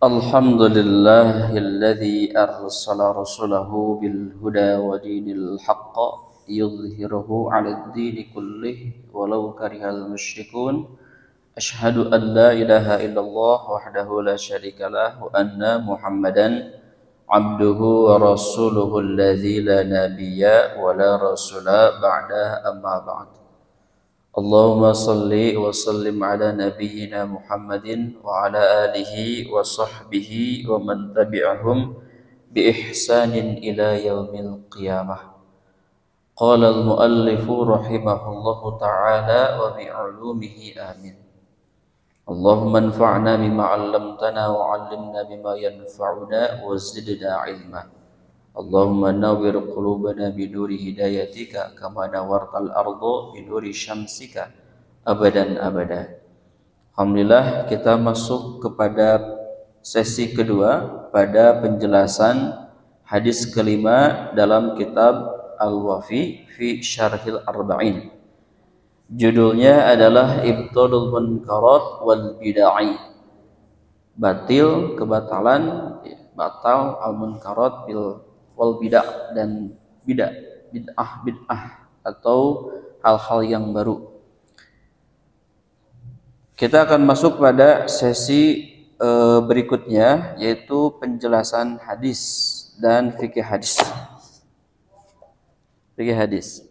Alhamdulillahilladzi arsala rasulahu bil huda wa dinil haqq yudhhiruhu 'alad dini kullih walau karihal musyrikun. Asyhadu an la ilaha illallah wahdahu la syarikalah wa anna Muhammadan abduhu wa rasuluhu alladzi la nabiyya wa la rasula ba'da, amma ba'd. Allahumma salli wa sallim ala nabiyyina Muhammadin wa ala alihi wa sahbihi wa man tabi'ahum bi ihsanin ila yaumil qiyamah. Qala al-muallifu rahimahullahu ta'ala wa bi 'ulumihi amin. Allahumma anfa'na bima 'allamtana wa 'allimna bima yanfa'una wa zidna 'ilma. Allahumma nawwir qulubana binuri hidayatika kama nawartal ardu binuri syamsika abadan abada. Alhamdulillah, kita masuk kepada sesi kedua pada penjelasan hadis kelima dalam kitab Al-Wafi fi Syarhil Arba'in. Judulnya adalah Ibtalul Munkarat wal Bid'ah. Batil, kebatalan, batal al-munkarat wal bid'ah dan bid'ah atau hal-hal yang baru. Kita akan masuk pada sesi berikutnya, yaitu penjelasan hadis dan fikih hadis. Fikih hadis.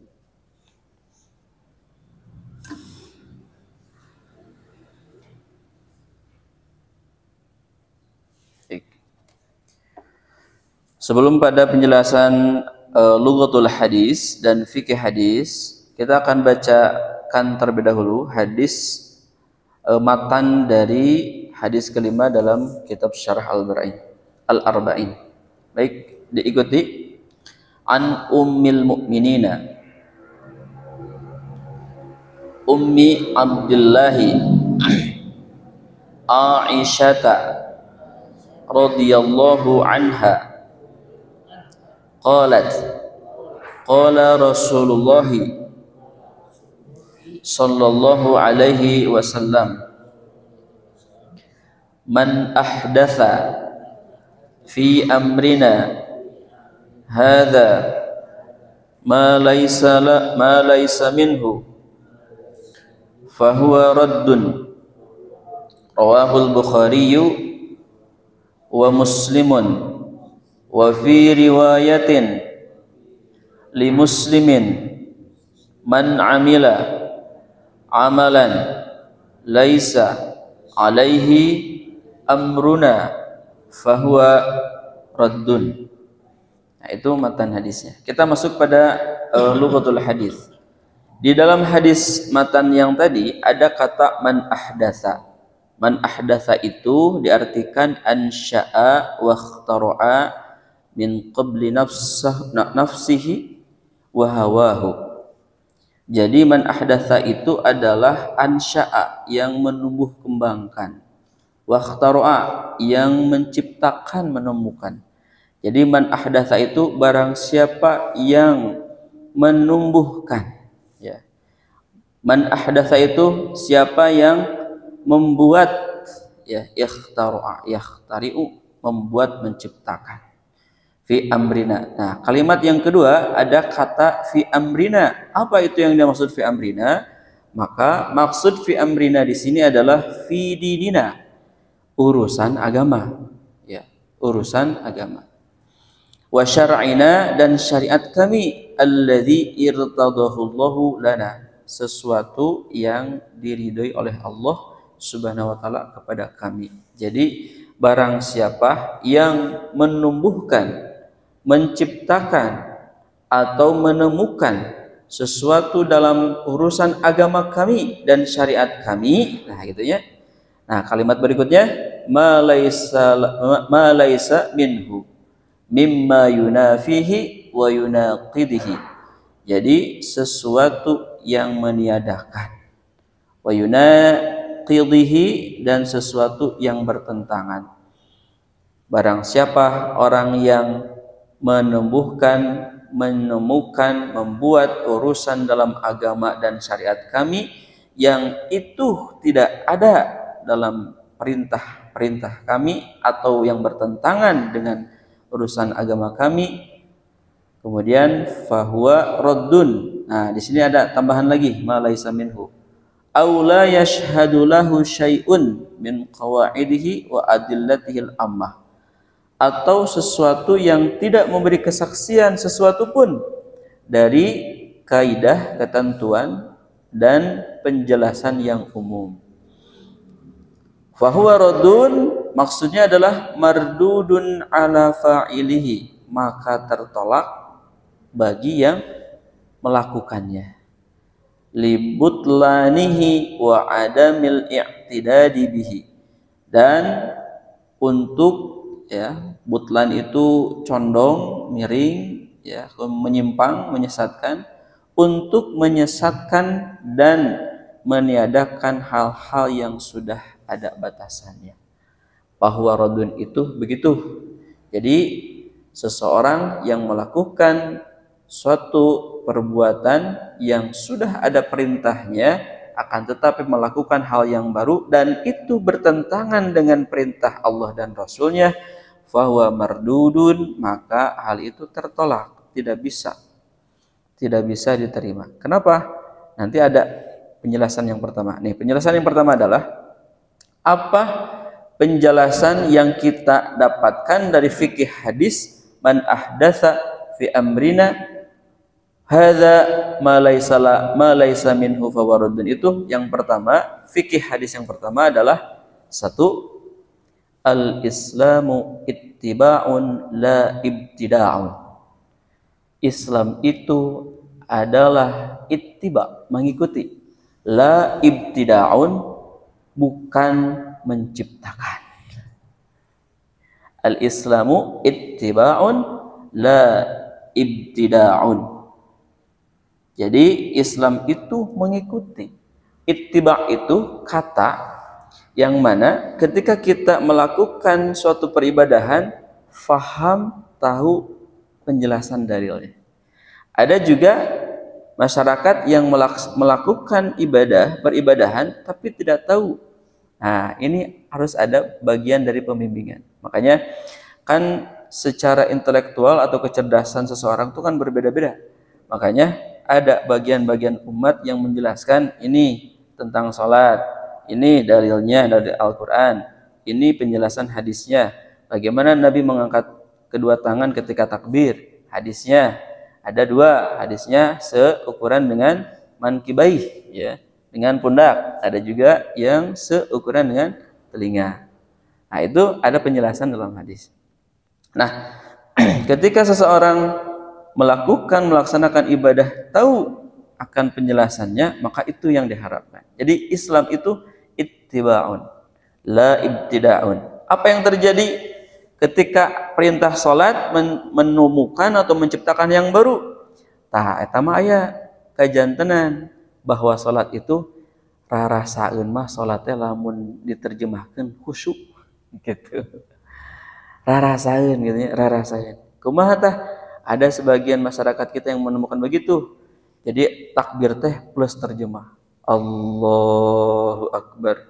Sebelum pada penjelasan lughatul hadis dan fikih hadis, kita akan bacakan terlebih dahulu hadis matan dari hadis kelima dalam kitab Syarah Al-Arba'in. Baik, diikuti. An Ummil Mukminina Ummi Abdillahi Aisyata radhiyallahu anha qalat qala Rasulullah sallallahu alaihi wasallam man ahdatha fi amrina hadza ma laysa minhu fahuwa raddun. Rawahul Bukhari wa Muslimun. Wa fi riwayatin li Muslimin man amila amalan laisa alaihi amruna fahuwa raddun. Nah, itu matan hadisnya. Kita masuk pada lughatul hadis. Di dalam hadis matan yang tadi ada kata man ahdatsa. Man ahdatsa itu diartikan ansya'a wa ikhtara'a min qabli nafsihi wa hawahu. Jadi man ahdatsa itu adalah ansya'a, yang menumbuh kembangkan, wa ikhtara'a, yang menciptakan, menemukan. Jadi man ahdatsa itu barang siapa yang menumbuhkan, ya. Man ahdatsa itu siapa yang membuat, ya, ikhtara'a, yakhtari'u, membuat, menciptakan. Fi amrina. Nah, kalimat yang kedua ada kata fi amrina. Apa itu yang dimaksud fi amrina? Maka maksud fi amrina di sini adalah fi dinina, urusan agama, ya, urusan agama. Wa syar'ina, dan syariat kami, alladzi irtadahu Allahu lana, sesuatu yang diridhoi oleh Allah Subhanahu wa taala kepada kami. Jadi barang siapa yang menumbuhkan, menciptakan atau menemukan sesuatu dalam urusan agama kami dan syariat kami, nah gitu ya. Nah, kalimat berikutnya ma laisa minhu mimma yunafihi wa yunaqidihi. Jadi sesuatu yang meniadakan, wa yunaqidihi, dan sesuatu yang bertentangan. Barang siapa orang yang menumbuhkan, menemukan, membuat urusan dalam agama dan syariat kami yang itu tidak ada dalam perintah perintah kami atau yang bertentangan dengan urusan agama kami, kemudian fahuwa raddun. Nah, di sini ada tambahan lagi ma laisa minhu. Aw la yashhadu lahu syai'un min qawaidihi wa adillatihil ammah. Atau sesuatu yang tidak memberi kesaksian sesuatu pun dari kaidah, ketentuan dan penjelasan yang umum. Fahuwa raddun maksudnya adalah mardudun ala fa'ilihi, maka tertolak bagi yang melakukannya. Libutlanihi wa adamil i'tidadi bihi. Dan untuk butlan itu condong, miring, menyimpang, menyesatkan, untuk menyesatkan dan meniadakan hal-hal yang sudah ada batasannya. Bahwa radun itu begitu. Jadi seseorang yang melakukan suatu perbuatan yang sudah ada perintahnya akan tetapi melakukan hal yang baru dan itu bertentangan dengan perintah Allah dan Rasulnya, fahuwa mardudun, maka hal itu tertolak, tidak bisa diterima. Kenapa? Nanti ada penjelasan yang pertama. Nih, penjelasan yang pertama adalah apa penjelasan yang kita dapatkan dari fikih hadis man ahdatsa fi amrina hadza ma laisa minhu fawaradun. Itu yang pertama, fikih hadis yang pertama adalah satu, al-islamu ittiba'un la ibtida'un. Islam itu adalah ittiba, mengikuti, la ibtida'un, bukan menciptakan. Al-islamu ittiba'un la ibtida'un. Jadi Islam itu mengikuti. Ittiba' itu kata yang mana ketika kita melakukan suatu peribadahan, faham, tahu penjelasan dalilnya. Ada juga masyarakat yang melakukan peribadahan tapi tidak tahu. Nah, ini harus ada bagian dari pembimbingan. Makanya kan secara intelektual atau kecerdasan seseorang itu kan berbeda-beda. Makanya ada bagian-bagian umat yang menjelaskan ini tentang sholat, ini dalilnya dari Al-Quran, ini penjelasan hadisnya, bagaimana Nabi mengangkat kedua tangan ketika takbir, hadisnya ada dua, hadisnya seukuran dengan mankibaih, dengan pundak, ada juga yang seukuran dengan telinga. Nah, itu ada penjelasan dalam hadis. Nah, ketika seseorang melaksanakan ibadah tahu akan penjelasannya, maka itu yang diharapkan. Jadi Islam itu ittiba'un la ibtida'un. Apa yang terjadi ketika perintah salat menemukan atau menciptakan yang baru? Tah eta mah aya kajantenan bahwa salat itu rarasaeun mah salat teh lamun diterjemahkeun khusyuk gitu. Rarasaeun gitu ya, rarasaeun. Kumaha tah? Ada sebagian masyarakat kita yang menemukan begitu. Jadi takbir teh plus terjemah. Allahu Akbar.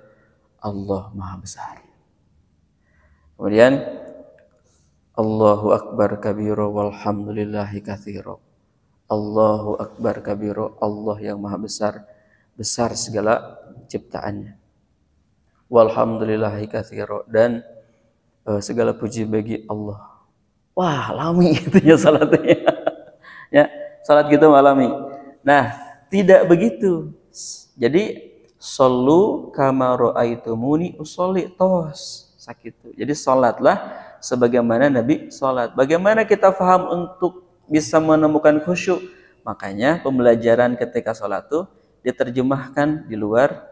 Allah Maha Besar. Kemudian Allahu Akbar kabiro walhamdulillahi katsiro. Allahu Akbar kabiro, Allah yang Maha Besar, besar segala ciptaannya. Walhamdulillahi katsiro, dan segala puji bagi Allah. Wah, lami itunya salatnya. Ya, salat kita alami. Nah, tidak begitu. Jadi shollu kama ra'aitumuni usolli, tos sakitu. Jadi salatlah sebagaimana Nabi salat. Bagaimana kita paham untuk bisa menemukan khusyuk? Makanya pembelajaran ketika salat itu diterjemahkan di luar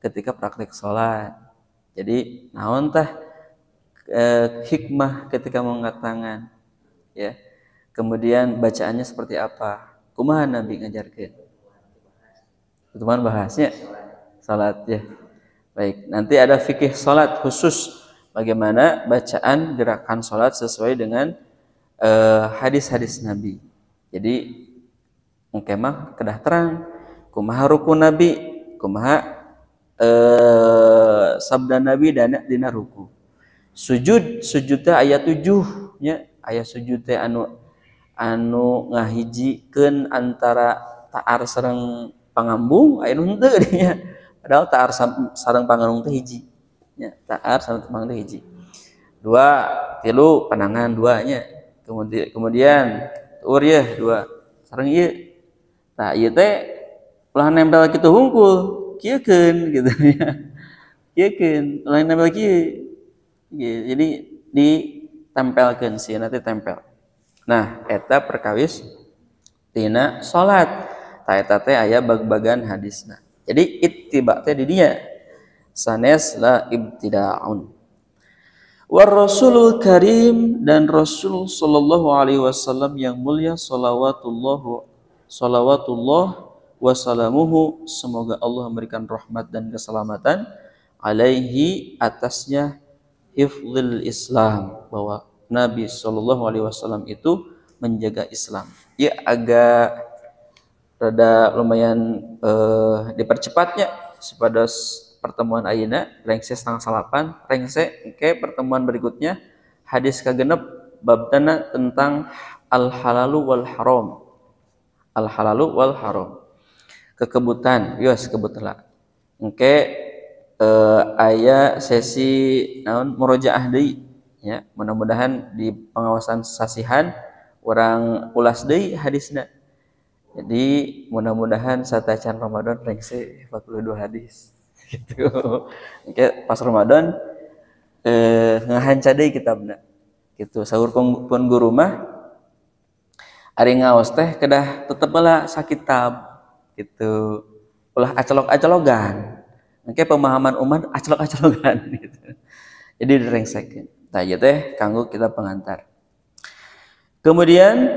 ketika praktik salat. Jadi naon tah hikmah ketika mengangkat tangan, ya. Kemudian bacaannya seperti apa? Kumaha Nabi ngajarkeun? Teman bahasnya salat, ya. Baik, nanti ada fikih salat khusus bagaimana bacaan gerakan salat sesuai dengan hadis-hadis Nabi. Jadi engke mah kedah terang kumaha rukun Nabi, kumaha sabda Nabi dina ruku. Sujud teh aya 7 nya, aya sujud teh anu ngahijikeun antara taar sareng pangambung, aya nu henteu nya. Padahal taar sareng pangambung teh hiji nya, taar sareng pangambung teh hiji. 2, 3 panangan 2 nya. Kemudian tuur ya 2 sareng ieu. Tah ieu teh ulah nempel kitu hungkul, kieukeun gitu nya. Kieukeun, ulah nempel kieu. Jadi ditempelkeun sieuna teh tempel. Nah, eta perkawis tina salat. Tah eta teh aya bag-bagan hadisna. Jadi ittiba teh di dinya sanes la ibtida'un. War Rasulul Karim, dan Rasul sallallahu alaihi wasallam yang mulia salawatullah wasalamuhu, semoga Allah memberikan rahmat dan keselamatan alaihi atasnya, hifdzil Islam, bahwa Nabi sallallahu alaihi wasallam itu menjaga Islam. Ya agak rada lumayan dipercepatnya pada pertemuan ayeuna rengse 7:30, rengse ke pertemuan berikutnya hadis kagenep babdana tentang al halalu wal haram. Al halalu wal haram. Kekebutan, yos kebetulan. Engke aya sesi naon murojaah deui ya, mudah-mudahan di pengawasan sasihan urang ulas deui hadisna. Jadi mudah-mudahan satacan Ramadan rengse 42 hadis gitu. Engke pas Ramadan ngahanca deui kitabna gitu. Saur pun guru mah ari ngaos teh kedah tetep heula sakitab gitu. Ulah acolok-acologan. Engke pemahaman umat acolok-acologan gitu. Jadi direngsekeun. Tah ieu teh kanggo kita pengantar. Kemudian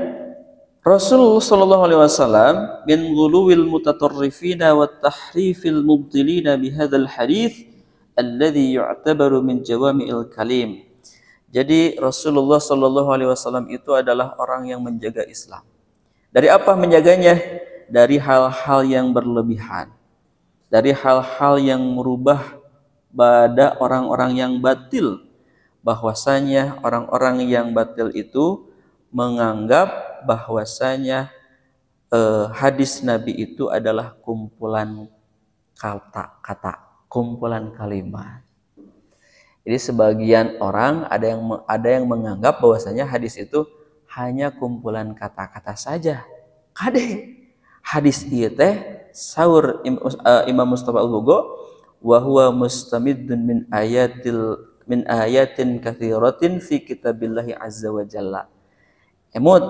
Rasul sallallahu alaihi wasallam min ghuluwil mutatarrifina wa tahrifil mubtilina bihadzal hadits alladhi yu'tabaru min jawami'il kalim. Jadi Rasulullah sallallahu alaihi wasallam itu adalah orang yang menjaga Islam. Dari apa menjaganya? Dari hal-hal yang berlebihan. Dari hal-hal yang merubah pada orang-orang yang batil, bahwasanya orang-orang yang batil itu menganggap bahwasanya hadis Nabi itu adalah kumpulan kata-kata, kumpulan kalimat. Jadi sebagian orang ada yang menganggap bahwasanya hadis itu hanya kumpulan kata-kata saja. Kade hadis ieu teh saur Imam Mustafa Al-Bugho wa huwa mustamiddun min ayatin katsiratin fi kitabillahi azza wa jalla. Emut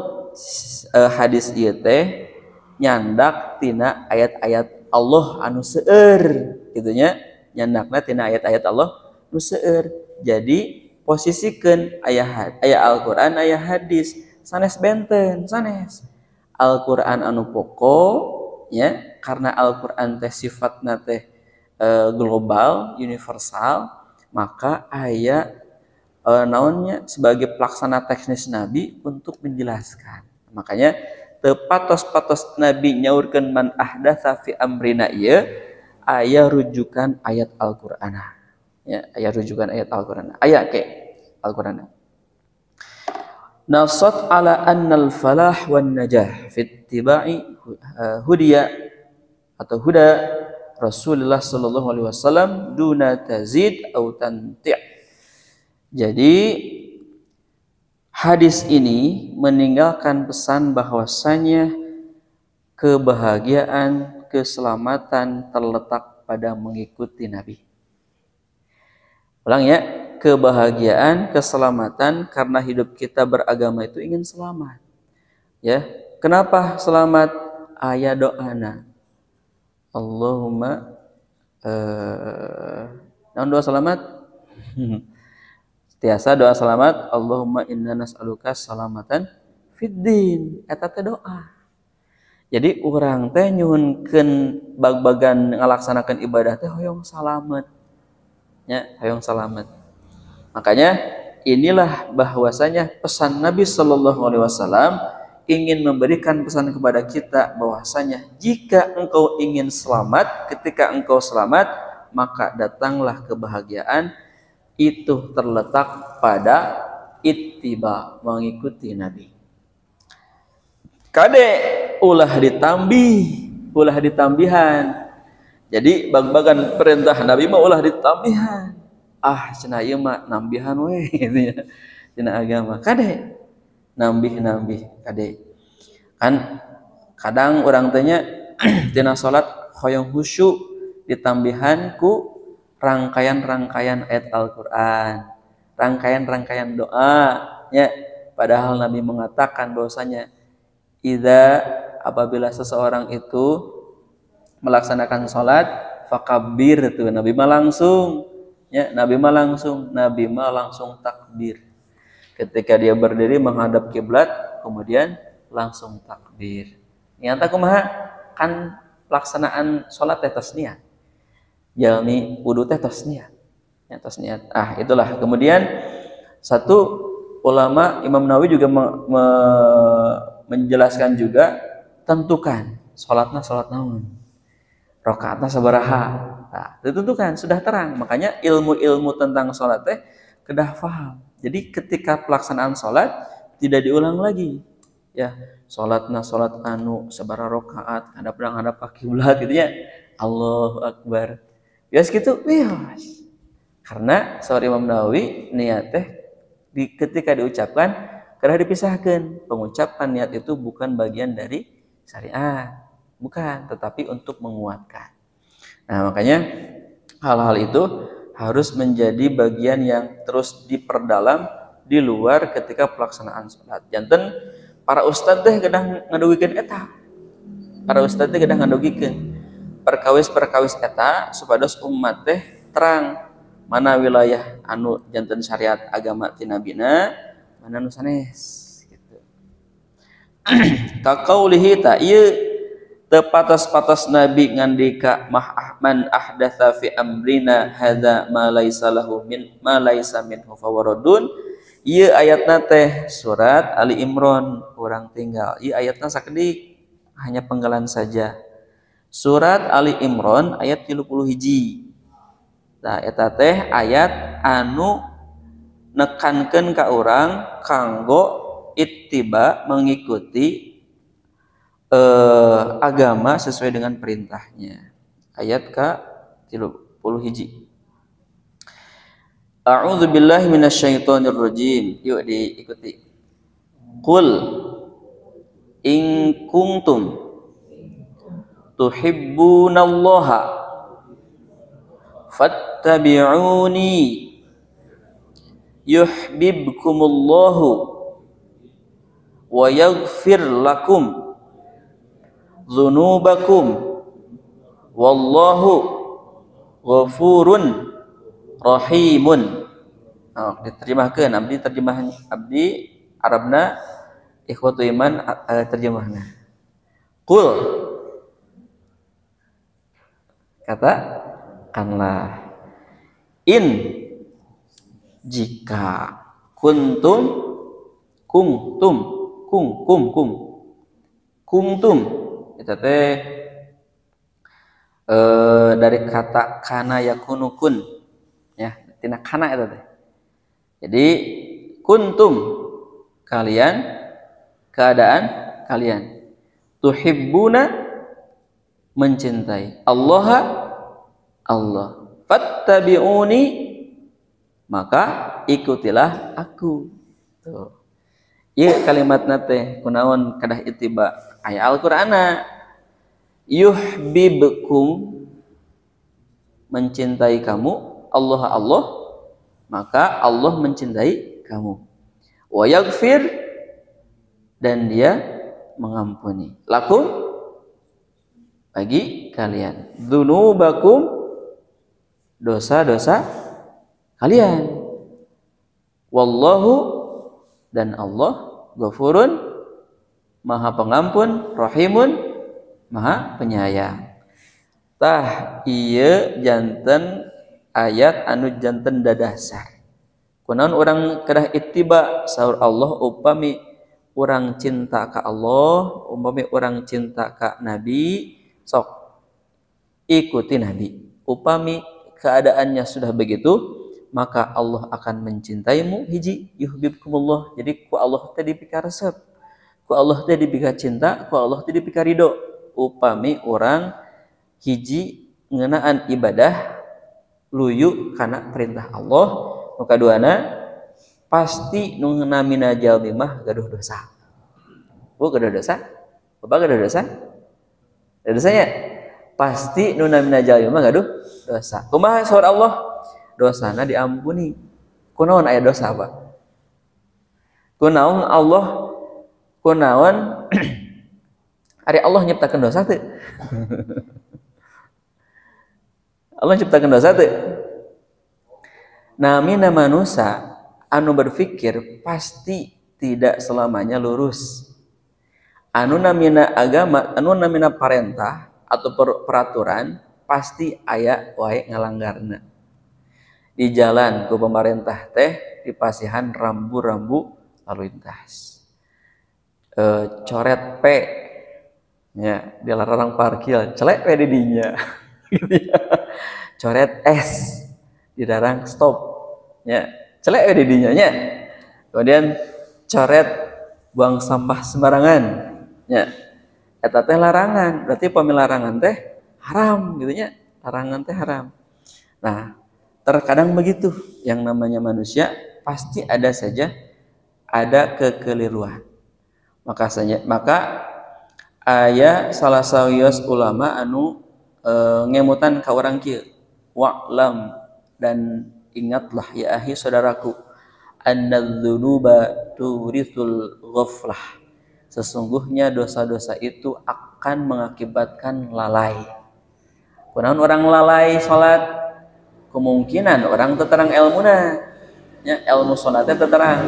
hadis ieu teh nyandak tina ayat-ayat Allah anu seueur kitu nya, nyandakna tina ayat-ayat Allah anu seueur. Jadi posisikeun aya Al-Qur'an aya hadis sanes benten sanes. Al-Qur'an anu pokok ya, karena Al-Qur'an teh sifatna teh global, universal, maka aya naonnya sebagai pelaksana teknis Nabi untuk menjelaskan. Makanya tepatos-patos Nabi nyaurkeun man ahdatsa fi amrina ieu aya rujukan ayat Al-Qur'an. Ya, aya rujukan ayat Al-Qur'an. Aya ke Al-Qur'an. Nasat ala annal falah wan najah fi ittiba'i hudiya atau huda Rasulullah sallallahu alaihi wasallam duna tazid au tanti'. Jadi hadis ini meninggalkan pesan bahwasanya kebahagiaan, keselamatan terletak pada mengikuti Nabi. Ulang ya, kebahagiaan, keselamatan karena hidup kita beragama itu ingin selamat. Ya, kenapa selamat? Aya doana. Allahumma naon doa selamat? Tiasa doa selamat, Allahumma inna nas'aluka salamatan fid din. Eta teh doa. Jadi urang teh nyuhunkeun bag-bagan ngalaksanakeun ibadah teh hoyong salamet. Ya, hoyong salamet. Makanya inilah bahwasanya pesan Nabi sallallahu alaihi wasallam ingin memberikan pesan kepada kita bahwasanya jika engkau ingin selamat, ketika engkau selamat, maka datanglah kebahagiaan itu terletak pada ittiba, mengikuti Nabi. Kade ulah ditambihan. Jadi bag-bagan perintah Nabi mah ulah ditambihan. Cenah ieu mah nambihan we gitu ya. Cenah agama. Kade nambih kade. Kan kadang orang tanya tina salat hoyong khusyuk ditambihan ku rangkaian-rangkaian ayat Al-Qur'an, rangkaian-rangkaian doa ya. Padahal Nabi mengatakan bahwasanya apabila seseorang itu melaksanakan sholat fakabbir, tuh Nabi mah langsung takbir. Ketika dia berdiri menghadap kiblat kemudian langsung takbir. Nyata kumaha kan pelaksanaan sholat teh tos niat. Jalmi wudu teh tos niat. Itulah. Kemudian satu ulama Imam Nawawi juga menjelaskan juga tentukan sholatnya sholat naon, rakaatnya sabaraha. Nah, ditentukan sudah terang. Makanya ilmu-ilmu tentang sholat teh kedah paham. Jadi ketika pelaksanaan sholat tidak diulang lagi. Ya, sholatnya sholat anu sabaraha rakaat, hadap ka kiblat gitu ya. Allahu Akbar. Bias gitu, bias. Karena saur Imam Nawawi niat teh ketika diucapkan karena dipisahkan. Pengucapan niat itu bukan bagian dari syariat, bukan, tetapi untuk menguatkan. Nah, makanya hal-hal itu harus menjadi bagian yang terus diperdalam di luar ketika pelaksanaan sholat. Janten para ustadz teh kadang ngadugikeun eta. Perkawis eta supados umat teh terang mana wilayah anu janten syariat agama ti nabina, mana nu sanes gitu. Kaqaulihi ta ieu teu patos-patos Nabi ngandika man ahdatsa fi amrina hadza ma laisa minhu fawaradun. Ieu ayatna teh surat Ali Imran urang tinggal. Ieu ayatna sakedik hanya penggalan saja. Surat Ali Imran ayat 31. Nah, eta teh ayat anu nekankeun ka urang kanggo ittiba, mengikuti agama sesuai dengan perintahnya. Ayat ke-31. A'udzu billahi minasyaitonir rajim. Yuk diikuti. Qul in kuntum tuhibbunallaha fattabi'uni yuhibbukumullahu wa yaghfir lakum dzunubakum wallahu ghafurun rahimun. Diterjemahkeun abdi Arabna ikhwatu iman terjemahna. Qul katakanlah, in jika kuntum itu teh dari kata kana yakunu kun ya, tina kana itu teh. Jadi kuntum kalian, keadaan kalian, tuhibbuna mencintai Allah, fattabi'uni maka ikutilah aku. Tuh. Ieu kalimatna teh kunaon kadah ittiba aya Al-Qur'ana. Yuhibbukum mencintai kamu, Allah maka Allah mencintai kamu. Wa yaghfir dan dia mengampuni. Lakum bagi kalian. Dzunubakum dosa-dosa kalian. Wallahu dan Allah Ghafurun Maha Pengampun, Rahimun Maha Penyayang. Tah ieu janten ayat anu janten dadasar. Kunaon urang kedah ittiba saur Allah upami urang cinta ka Allah, upami urang cinta ka Nabi, sok ikuti Nabi. Upami keadaannya sudah begitu, maka Allah akan mencintaimu. Hiji yuhibbukumullah, jadi ku Allah teh dipika resep, ku Allah teh dipika cinta, ku Allah teh dipika ridho. Upami orang hiji ngeunaan ibadah luyu kana perintah Allah, nu kaduana pasti nu ngeunamina jalmi mah gaduh dosa. Gaduh dosa? Bapak gaduh dosa? Gaduh dosanya? Pasti nu namina jalmi mah gaduh dosa. Kumaha saur Allah? Dosana diampuni. Kunaon aya dosa apa? Kunaon Allah? Kunaon ari Allah nyiptakeun dosa teu? Allah ciptakan dosa teu? Namina manusia anu berpikir pasti tidak selamanya lurus. Anu namina agama, anu namina parentah atau peraturan pasti aya wae ngalanggarna. Di jalan ku pemerintah teh dipasihan rambu-rambu lalu lintas. Coret P nya dilarang parkir, celek we di dinya. Coret S dilarang stop ya, celek di dinya nya. Kemudian coret buang sampah sembarangan ya, eta teh larangan, berarti pemilarangan teh haram gitu nya, larangan teh haram. Nah terkadang begitu, yang namanya manusia pasti ada saja ada kekeliruan. Maka aya salah sawios ulama anu ngemutan ka urang kieu, wa'lam, dan ingatlah ya ahi saudaraku, annadzunuba turithul ghaflah, sesungguhnya dosa-dosa itu akan mengakibatkan lalai. Kunaon orang lalai salat? Kemungkinan orang teterang ilmuna nya, ilmu salatnya teterang.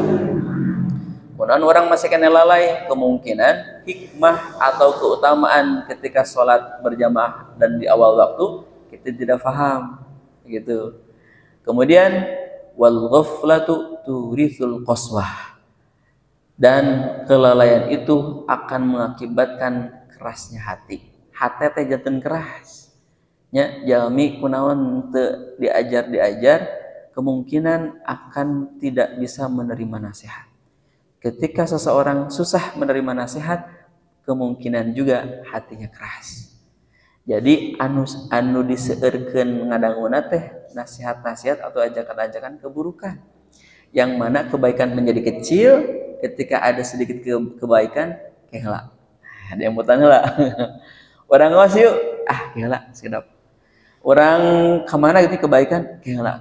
Kunaon orang masih kena lalai? Kemungkinan hikmah atau keutamaan ketika sholat berjamaah dan di awal waktu kita tidak paham, gitu. Kemudian wal ghaflatu turithul qaswah, dan kelalaian itu akan mengakibatkan kerasnya hati. Hati teh janten keras. Nya jalmi kunaon teu diajar, kemungkinan akan tidak bisa menerima nasihat. Ketika seseorang susah menerima nasihat, kemungkinan juga hatinya keras. Jadi anu diseueurkeun ngadanguna teh nasihat-nasihat atau ajakan-ajakan keburukan, yang mana kebaikan menjadi kecil ketika ada sedikit kebaikan heula. Ada yang mutan heula. Orang ngawas yuk, heula sekedap. Orang kemana gitu kebaikan heula.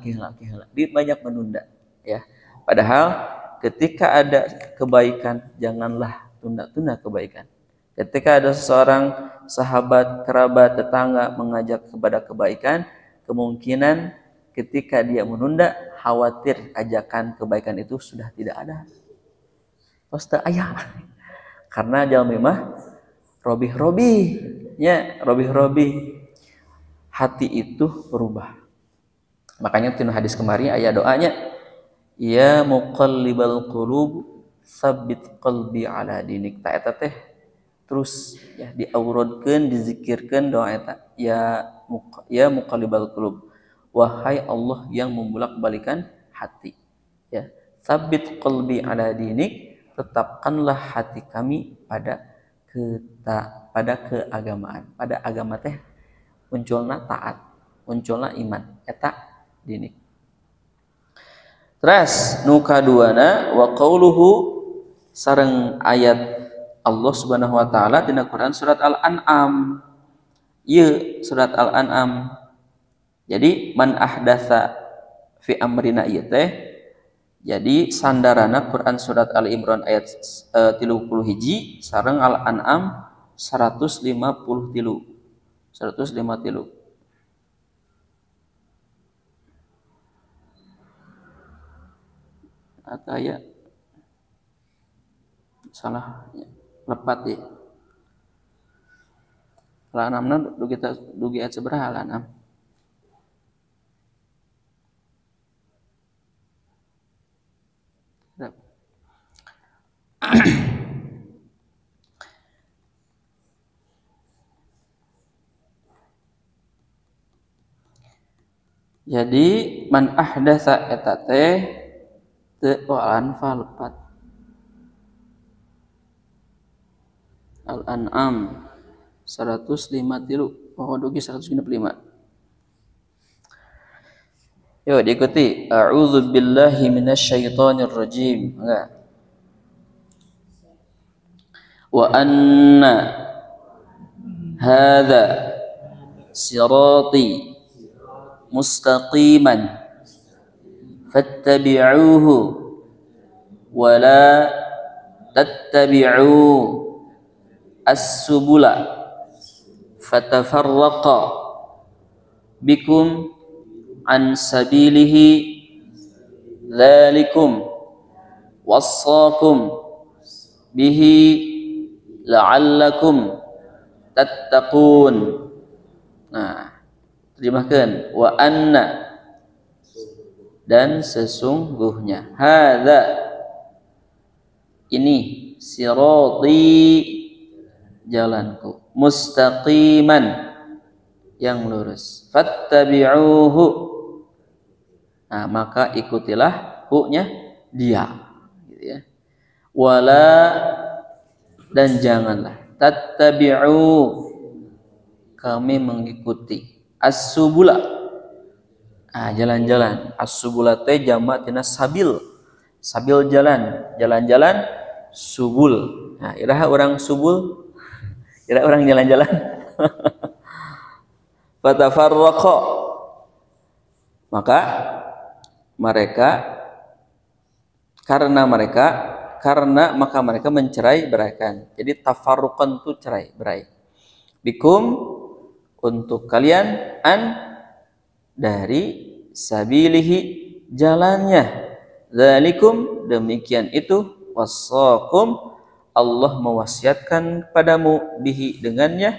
Dia banyak menunda ya. Padahal ketika ada kebaikan, janganlah tunda-tunda kebaikan. Ketika ada seseorang sahabat, kerabat, tetangga mengajak kepada kebaikan, kemungkinan ketika dia menunda, khawatir ajakan kebaikan itu sudah tidak ada. Pasti ayah. Karena jalmi mah robih-robih, hati itu berubah. Makanya tinu hadis kemarin aya doanya, ya muqallibal qulub tsabbit qalbi ala dinik. Ta eta teh terus ya diaurodkeun, dizikirkeun doa eta, ya muqallibal qulub, wahai Allah yang membulak-balikan hati ya, tsabbit qalbi ala dinik, tetapkanlah hati kami pada keagamaan. Pada agama teh munculna taat, munculna iman, eta dinik. Terus nu kaduana wa qauluhu, sareng ayat Allah Subhanahu wa taala dina Quran surat Al-An'am. Ieu surat Al-An'am. Jadi man ahdatsa fi amrina ieu teh jadi sandarana Quran surat Ali Imran ayat 31 sareng Al-An'am 153. Atau ya salah lepat ya. Al-An'amna dugi ayat sabaraha Al-An'am? Jadi man ahdatsa eta teh teu Al-Anfal 4. Al-An'am 153. Oh, dugi 155. Yuk diikuti. A'udzu billahi minasyaitonir rajim. Enggak. Wa anna hadza sirati mustaqiman fattabi'uhu wa la tattabi'u as-subula fatafarraqa bikum an sabilihi dzalikum wassaakum bihi la'allakum tattaqun. Nah, terjemahkan wa anna dan sesungguhnya hadza ini sirati jalanku mustaqiman yang lurus fattabi'uhu. Nah, maka ikutilah hu-nya dia gitu ya. Wala dan janganlah tattabi'u kami mengikuti as-subula. Ah, jalan-jalan. As-subula teh jamak tina sabil. Sabil jalan, jalan-jalan subul. Nah, iraha orang subul, iraha orang jalan-jalan. Fatafarraqa maka mereka mencerai beraikan. Jadi tafarruqan itu cerai berai. Bikum untuk kalian an dari sabilihi jalannya. Dzalikum demikian itu wassaqum Allah mewasiatkan padamu bihi dengannya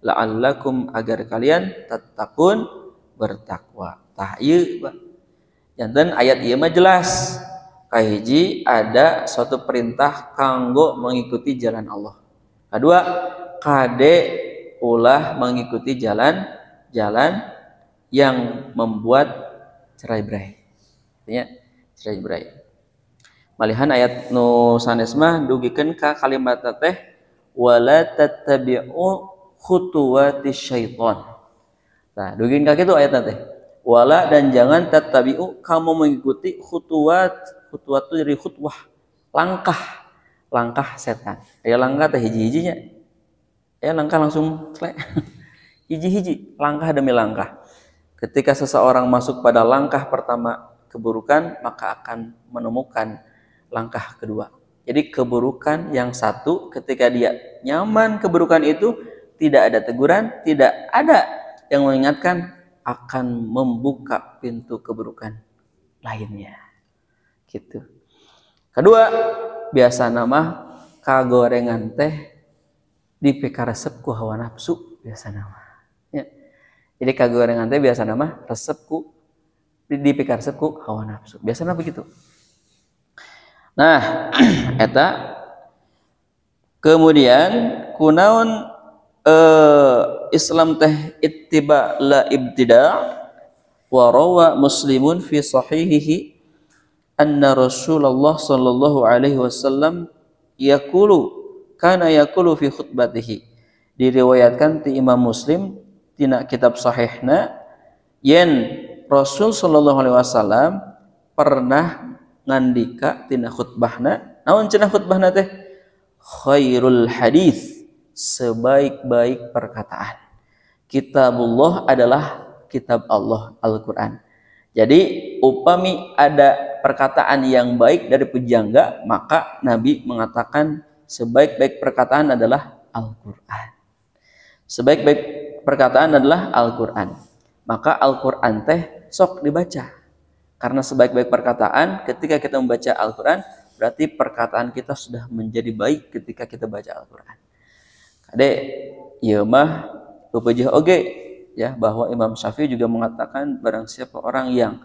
la'allakum agar kalian tattaqun bertakwa. Tah ieu janten ayat ieu mah jelas. Kahiji ada suatu perintah kanggo mengikuti jalan Allah. Kedua, kade ulah mengikuti jalan yang membuat cerai-berai. Artinya cerai-berai. Malihan ayat nu sanes mah dugikeun ka kalimat teh wala tattabi'u khutuwati syaiton. Nah, dugikeun ka kitu ayat teh. Wala dan jangan tattabi'u kamu mengikuti khutuwat itu dari khutwah langkah setan. Ya langkah teh hiji-hijinya. Ya langkah langsung selek. Hiji-hiji langkah demi langkah. Ketika seseorang masuk pada langkah pertama keburukan, maka akan menemukan langkah kedua. Jadi keburukan yang satu ketika dia nyaman keburukan itu tidak ada teguran, tidak ada yang mengingatkan akan membuka pintu keburukan lainnya. Gitu. Kedua, biasa nama kagorengan teh dipikaresep ku hawa nafsu biasa nama. Ya. Jadi kagorengan teh biasa nama resep ku dipikaresep ku hawa nafsu. Biasa nama begitu. Nah, eta kemudian kunaon Islam teh ittiba la ibtida wa rawa Muslimun fi sahihihi anna Rasulullah sallallahu alaihi wasallam kana yaqulu fi khutbatihi. Diriwayatkan ti Imam Muslim tina kitab sahihna yen Rasul sallallahu alaihi wasallam pernah ngandika tina khutbahna. Naon cenah khutbahna teh? Khairul hadis, sebaik-baik perkataan. Kitabullah adalah kitab Allah, Al-Qur'an. Jadi upami ada perkataan yang baik dari pujangga, maka Nabi mengatakan sebaik-baik perkataan adalah Al-Qur'an. Sebaik-baik perkataan adalah Al-Qur'an. Maka Al-Qur'an teh sok dibaca. Karena sebaik-baik perkataan ketika kita membaca Al-Qur'an berarti perkataan kita sudah menjadi baik ketika kita baca Al-Qur'an. Kade ieu mah upeujeun oge ya, bahwa Imam Syafi'i juga mengatakan barang siapa orang yang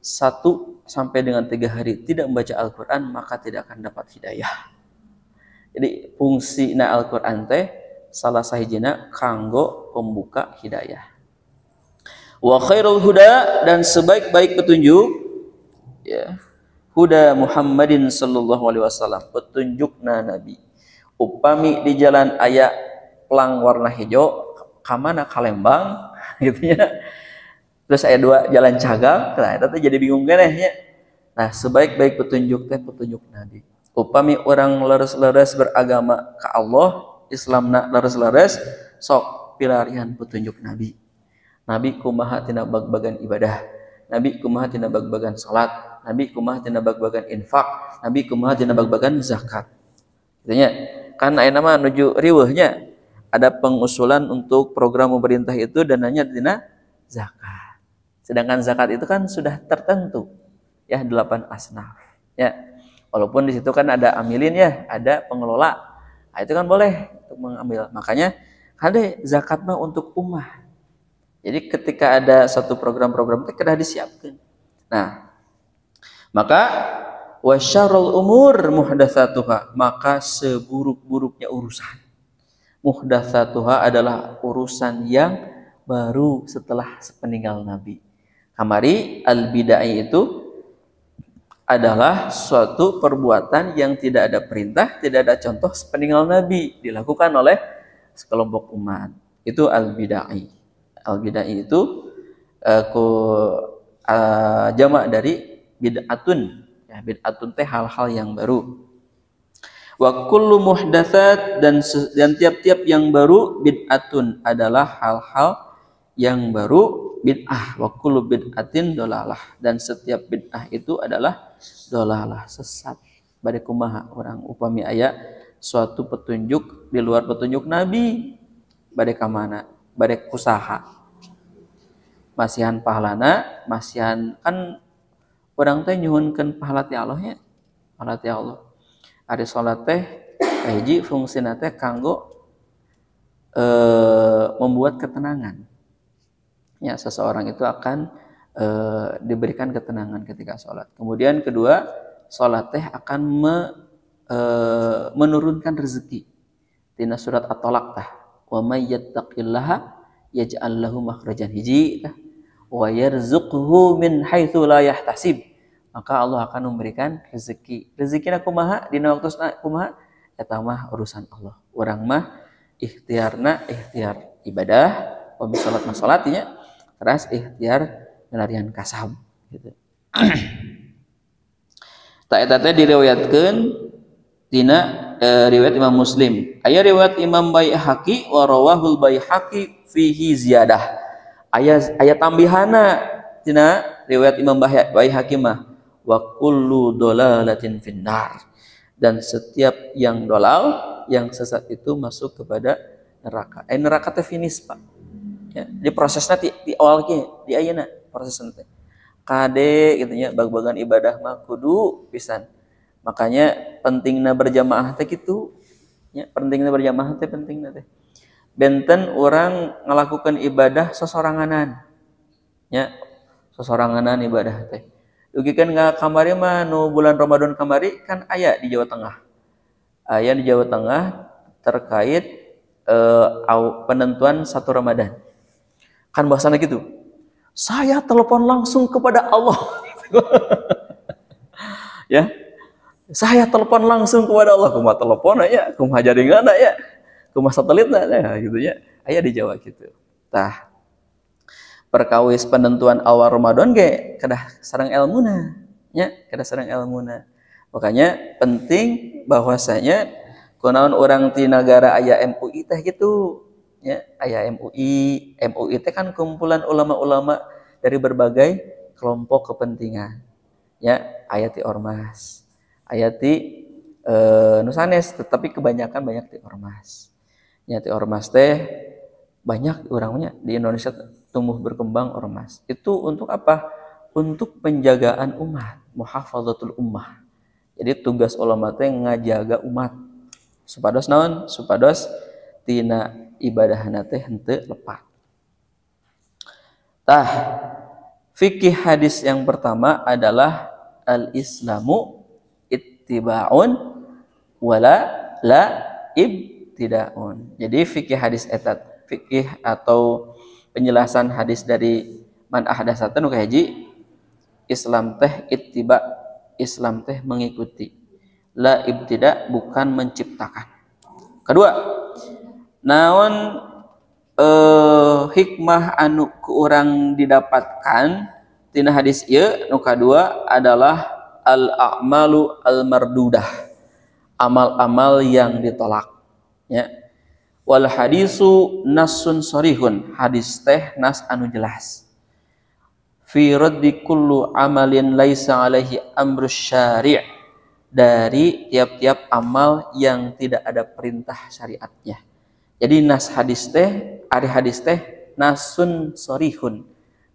1 sampai dengan 3 hari tidak membaca Al-Quran maka tidak akan dapat hidayah. Jadi fungsi na Al-Quran teh salah sahijina kanggo pembuka hidayah. Wa khairul huda, dan sebaik-baik petunjuk, ya, huda Muhammadin sallallahu alaihi wasallam, petunjukna Nabi. Upami di jalan aya pelang warna hijau, kamana kalembang gitu ya. Terus aya dua jalan cagak, nah eta teh jadi bingung keneh nya. Nah, sebaik-baik petunjuk teh petunjuk Nabi. Upami orang leres-leres beragama ka Allah, Islamna leres-leres, sok pilarian petunjuk Nabi. Nabi kumaha tina bag-bagan ibadah, Nabi kumaha tina bag-bagan salat, Nabi kumaha tina bag-bagan infak, Nabi kumaha tina bag-bagan zakat. Artinya kan aya nama nuju riweuhnya, ada pengusulan untuk program pemerintah itu dananya tina zakat. Sedangkan zakat itu kan sudah tertentu ya 8 asnaf ya. Walaupun di situ kan ada amilin ya, ada pengelola. Nah, itu kan boleh untuk mengambil. Makanya ada zakat mah untuk ummah. Jadi ketika ada satu program-program itu kedah disiapkan. Nah, maka wasyarrul umur muhdatsatuha, maka seburuk-buruknya urusan. Muhdatsatuha adalah urusan yang baru setelah sepeninggal Nabi. Kamari al-bid'ah itu adalah suatu perbuatan yang tidak ada perintah, tidak ada contoh sepeninggal Nabi, dilakukan oleh sekelompok umat. Itu al-bid'ah. Al-bid'ah itu jamak dari bid'atun. Ya, bid'atun teh hal-hal yang baru. Wa kullu muhdatsat, dan tiap-tiap yang baru bid'atun adalah hal-hal yang baru bid'ah. Wa kullu bid'atin dolalah, dan setiap bid'ah itu adalah dolalah, sesat. Bade kumaha orang upami aya suatu petunjuk di luar petunjuk Nabi, bade ka mana? Bade kusaha? Masihan pahalana, masihan kan urang teh nyuhunkeun pahala ti Allah nya. Pahala ti Allah. Ari salat teh hiji fungsina teh kanggo membuat ketenangan. Ya, seseorang itu akan diberikan ketenangan ketika sholat. Kemudian kedua, sholat teh akan menurunkan rezeki. Tina surat At-Talaq tah, wa may yattaqillaha yaj'al lahu makhrajan, hiji tah, wa yarzuqhu min haitsu la yahtasib. Maka Allah akan memberikan rezeki. Rezekina kumaha? Dina waktuna kumaha? Eta mah urusan Allah. Urang mah ikhtiar ibadah, wa salat mah salatnya. Teras ikhtiar ngelarian kasab gitu. Tak eta teh diriwayatkeun tina riwayat Imam Muslim. Aya riwayat Imam Baihaqi wa rawahul Baihaqi fihi ziyadah. Aya tambihana tina riwayat Imam Baihaqi mah wa kullu dolalatin finnar. Dan setiap yang dolal, yang sesat itu masuk kepada neraka. Neraka teh finish, Pak. Ya, di prosesnya di awal di ayeuna prosesna teh kade gitu nya, bag-bagan ibadah mah kudu pisan. Makanya pentingna berjamaah teh kitu nya, pentingna berjamaah teh pentingna teh benten orang ngelakukan ibadah sesoranganan nya, sesoranganan ibadah teh dugikeun kamari mah nu bulan Ramadan kamari kan aya di Jawa Tengah, aya di Jawa Tengah terkait penentuan 1 Ramadan. Kan bahasanya gitu, saya telepon langsung kepada Allah. Ya, saya telepon langsung kepada Allah. Kumaha telepon ya, kumaha jaringan ya, kumaha satelit ya, gitu ya. Aya di Jawa gitu. Tah, perkawis penentuan awal Ramadan ge kedah sareng ilmuna, nya kedah sareng ilmuna. Makanya penting bahwasanya kunaon orang ti negara aya MUI teh gitu. Ya, aya MUI teh kan kumpulan ulama-ulama dari berbagai kelompok kepentingan. Ya, aya ti ormas, aya ti nusanes, tetapi kebanyakan banyak ti ormas. Ya, ti ormas teh banyak orangnya di Indonesia tumbuh berkembang ormas. Itu untuk apa? Untuk penjagaan umat, muhafazatul ummah. Jadi tugas ulama teh ngajaga umat. Supados naon? Supados tina ibadahna teh henteu lepat. Tah, fikih hadis yang pertama adalah al-islamu ittiba'un wala la ibtida'un. Jadi fikih hadis etat, fikih atau penjelasan hadis dari Man ahdatsa nu kahiji Islam teh ittiba, Islam teh mengikuti. La ibtida, bukan menciptakan. Kedua, naon hikmah anu ku urang didapatkan tina hadis ieu. Nu kadua adalah al a'malu al mardudah, amal-amal yang ditolak, ya. Wal hadisu nasun sorihun, hadis teh nas anu jelas. Fi raddi kullu amalin laisa alaihi amrus syari', dari tiap-tiap amal yang tidak ada perintah syariatnya. Jadi nas hadis teh, ari hadis teh nasun sorihun,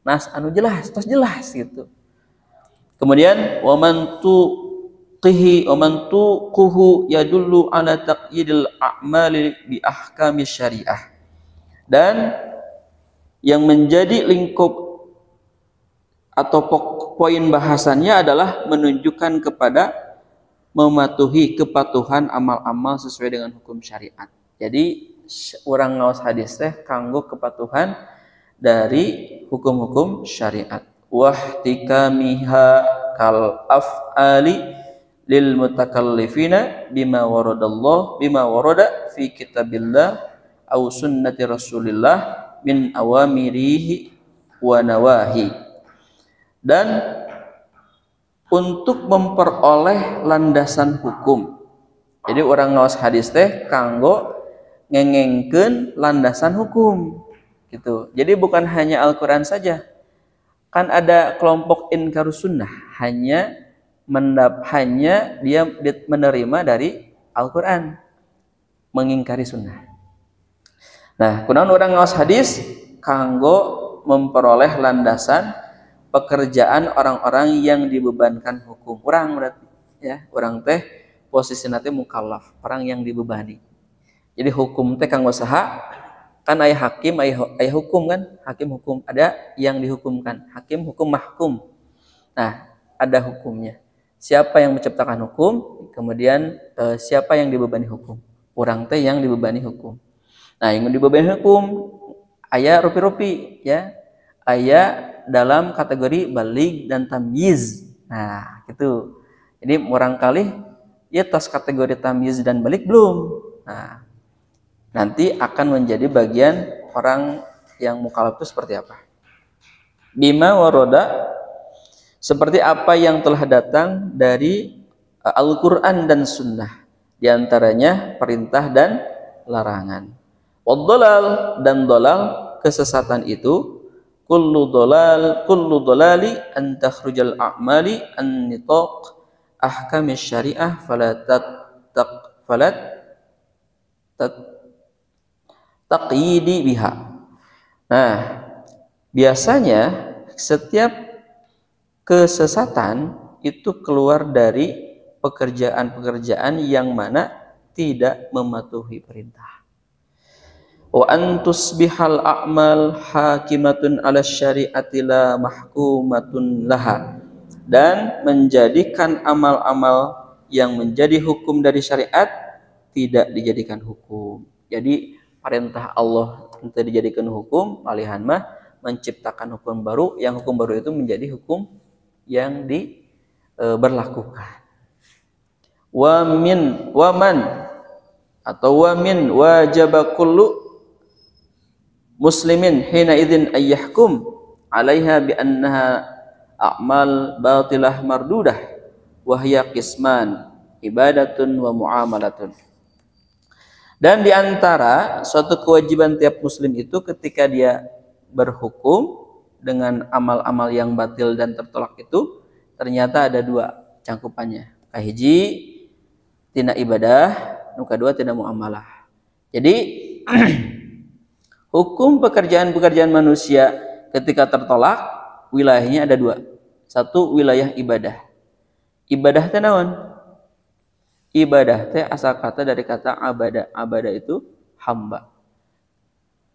nas anu jelas, terus jelas gitu. Kemudian waman tuquhu yadullu ala taqyidil a'mali bi ahkami syariah. Dan yang menjadi lingkup atau poin bahasannya adalah menunjukkan kepada mematuhi kepatuhan amal-amal sesuai dengan hukum syariat. Jadi orang ngaos hadis teh kanggo kepatuhan dari hukum-hukum syariat. Wahtikamiha kal af'ali lil mutakallifina bima warada fi kitabillah aw sunnati rasulillah min awamirihi wa nawahi. Dan untuk memperoleh landasan hukum. Jadi orang ngaos hadis teh kanggo ngengengkeun landasan hukum gitu. Jadi bukan hanya Al-Qur'an saja. Kan ada kelompok inkarus sunnah, hanya dia menerima dari Al-Qur'an, mengingkari sunnah. Nah, kunaon orang ngaos hadis kanggo memperoleh landasan pekerjaan orang-orang yang dibebankan hukum. Orang berarti ya, orang teh posisina teh mukallaf, orang yang dibebani. Jadi hukum teh kanggo saha? Kan aya hakim, aya hukum kan? Hakim hukum, ada yang dihukumkan. Hakim hukum mahkum. Nah, ada hukumnya. Siapa yang menciptakan hukum? Kemudian siapa yang dibebani hukum? Orang teh yang dibebani hukum. Nah, yang dibebani hukum aya rupi-rupi ya. Aya dalam kategori baligh dan tamyiz. Nah, gitu. Jadi orang kali ya tos kategori tamyiz dan baligh belum. Nah, nanti akan menjadi bagian orang yang mukallaf itu seperti apa? Bima waroda, seperti apa yang telah datang dari Al-Qur'an dan Sunnah, di antaranya perintah dan larangan. Wadhalal, dan dolal, kesesatan itu kullu dolali an takhrujal a'mali an nitaq ahkami syariah falat taqyidi biha. Nah, biasanya setiap kesesatan itu keluar dari pekerjaan-pekerjaan yang mana tidak mematuhi perintah. Wa antusbihal a'mal hakimatun ala syari'ati la mahkumatun laha, dan menjadikan amal-amal yang menjadi hukum dari syariat tidak dijadikan hukum. Jadi perintah Allah untuk dijadikan hukum, malihan mah menciptakan hukum baru, yang hukum baru itu menjadi hukum yang diberlakukan. Wa min wajaba kullu muslimin hina idzin ayyahkum 'alaiha bi annaha a'mal batilah mardudah wa hiya qisman ibadatun wa muamalatun. Dan di antara suatu kewajiban tiap muslim itu ketika dia berhukum dengan amal-amal yang batil dan tertolak itu, ternyata ada dua cangkupannya. Kahiji tina ibadah, nu kadua tina muamalah. Jadi hukum pekerjaan-pekerjaan manusia ketika tertolak, wilayahnya ada dua. Satu, wilayah ibadah. Ibadah teh naon? Ibadah teh asal kata dari kata abada. Abada itu hamba.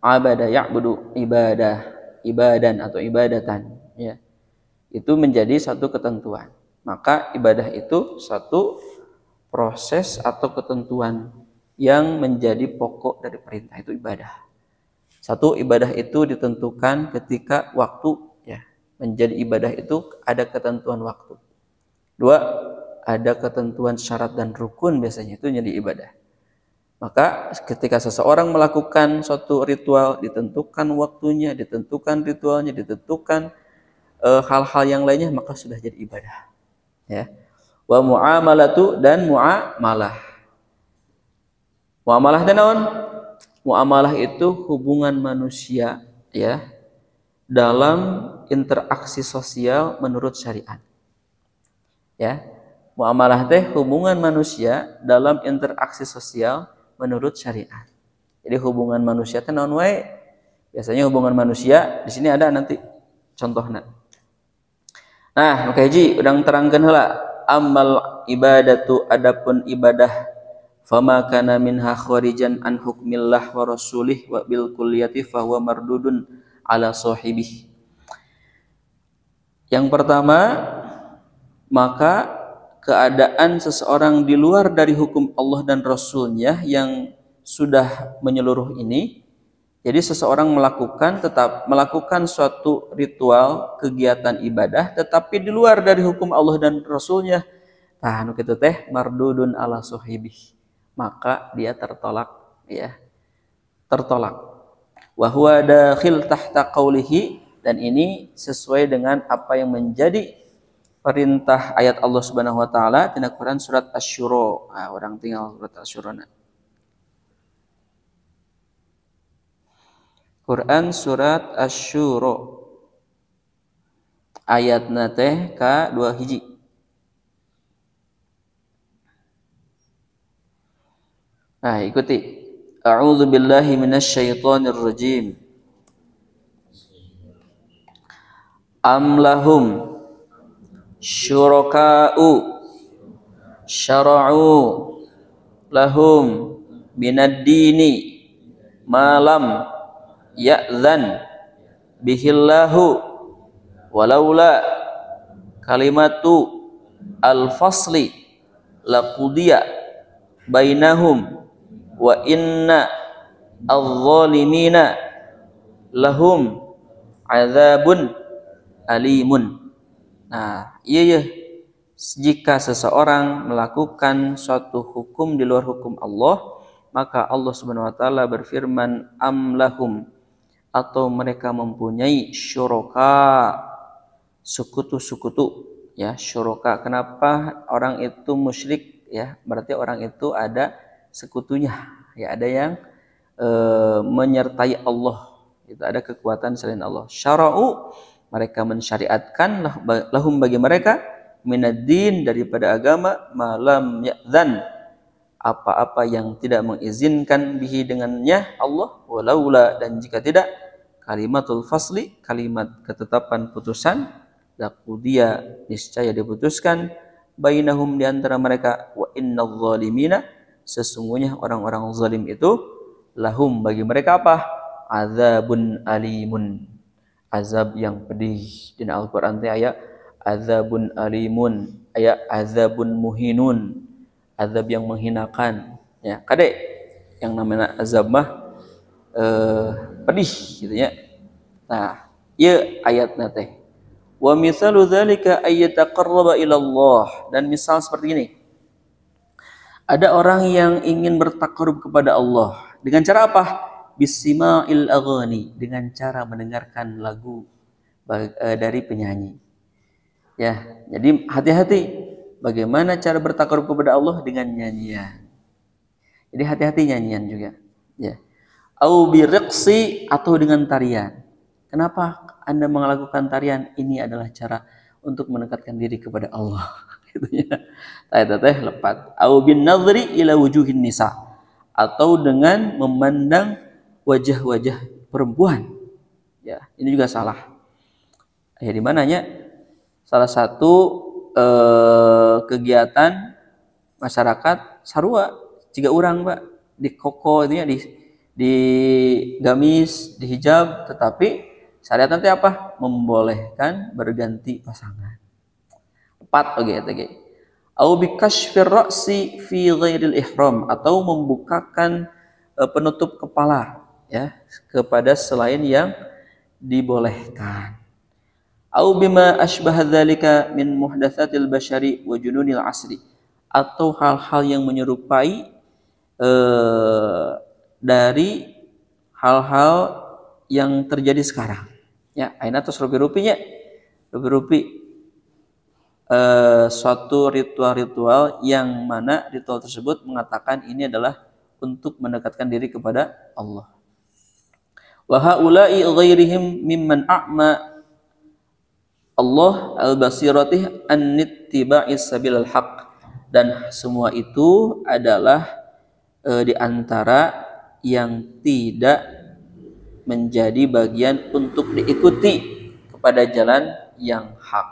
Abada ya'budu, ibadan atau ibadatan. Ya. Itu menjadi satu ketentuan. Maka ibadah itu satu proses atau ketentuan yang menjadi pokok dari perintah, itu ibadah. Satu, ibadah itu ditentukan ketika waktu, ya. menjadi ibadah itu ada ketentuan waktu. Dua, ada ketentuan syarat dan rukun biasanya itu jadi ibadah. Maka ketika seseorang melakukan suatu ritual, ditentukan waktunya, ditentukan ritualnya, ditentukan hal-hal yang lainnya, maka sudah jadi ibadah. Ya. Wa muamalatu dan muamalah. Muamalah dan naon? Muamalah itu hubungan manusia ya dalam interaksi sosial menurut syariat. Ya. Muamalah teh hubungan manusia dalam interaksi sosial menurut syariat. Jadi hubungan manusia teh naon wae? Biasanya hubungan manusia di sini ada nanti contohnya. Nah, maka hiji urang terangkeun heula amal ibadatu adapun ibadah fama kana minha kharijan an hukmillah wa rasulih wa bil kulliyati fa huwa mardudun ala sahibih. Yang pertama, maka keadaan seseorang di luar dari hukum Allah dan Rasulnya yang sudah menyeluruh ini, jadi seseorang tetap melakukan suatu ritual kegiatan ibadah tetapi di luar dari hukum Allah dan Rasulnya, nah anu kitu teh mardudun ala sahibih, maka dia tertolak ya, tertolak. Wa huwa dakhil tahta qaulihi, dan ini sesuai dengan apa yang menjadi perintah ayat Allah Subhanahu wa taala di Quran surat Asy-Syura. Nah, orang tinggal surat Asy-Syura. Quran surat Asy-Syura. Ayatna teh ka 2 hiji. Nah, ikuti. A'udzu billahi minasyaitonir rajim. Am lahum syuraka'u syara'u lahum minad dini malam ya'zan bihillahu walaula kalimatu al-fasli laqudiya bainahum wa inna adh-dhalimina lahum azabun alimun. Nah, iya jika seseorang melakukan suatu hukum di luar hukum Allah, maka Allah Subhanahu wa taala berfirman amlahum, atau mereka mempunyai syuraka, sekutu-sekutu ya, syuraka. Kenapa orang itu musyrik ya? Berarti orang itu ada sekutunya ya, ada yang menyertai Allah. Itu ada kekuatan selain Allah. Syara'u, mereka mensyariatkan lahum bagi mereka minaddin, daripada agama, malam ya'zan, apa-apa yang tidak mengizinkan bihi dengannya Allah, walaula, dan jika tidak, kalimatul fasli, kalimat ketetapan putusan, laqudiya, niscaya diputuskan, bainahum, di antara mereka, wa innadh dhalimina, sesungguhnya orang-orang zalim itu, lahum bagi mereka apa? Azabun alimun, azab yang pedih. Di Al-Quran teh aya azabun alimun, aya azabun muhinun, azab yang menghinakan ya. Kade yang namanya azab mah pedih gitu ya. Nah, ieu ayatna teh. Wa misalu dzalika ay yataqarraba ila Allah, dan misal seperti ini. Ada orang yang ingin bertakarub kepada Allah dengan cara apa? Bisima'il aghani, dengan cara mendengarkan lagu dari penyanyi. Ya, jadi hati-hati bagaimana cara bertakarub kepada Allah dengan nyanyian. Jadi hati-hati nyanyian juga, ya. Au biriqsi, atau dengan tarian. Kenapa Anda melakukan tarian? Ini adalah cara untuk mendekatkan diri kepada Allah. Gitu ya. Teh lepat. Au bin nadhri ila wujuhin nisa, atau dengan memandang wajah-wajah perempuan. Ya, ini juga salah. Ya, di mananya salah satu kegiatan masyarakat sarua jika orang Pak di koko ini ya, di gamis, di hijab, tetapi syariat nanti apa? Membolehkan berganti pasangan. 4 oke. Au bi kashfir ra'si fi ghairil ihram, atau membukakan penutup kepala ya kepada selain yang dibolehkan. au bima asbaha dzalika min muhdatsatil basyari wa jununil asri, atau hal-hal yang menyerupai dari hal-hal yang terjadi sekarang. Ya, aina tos rupi-rupinya. Rupi-rupi suatu ritual-ritual yang mana ritual tersebut mengatakan ini adalah untuk mendekatkan diri kepada Allah. Wa haula'i ghairihim mimman a'ma Allah al-basiratih an ittiba'is sabilal haq, dan semua itu adalah di antara yang tidak menjadi bagian untuk diikuti kepada jalan yang hak.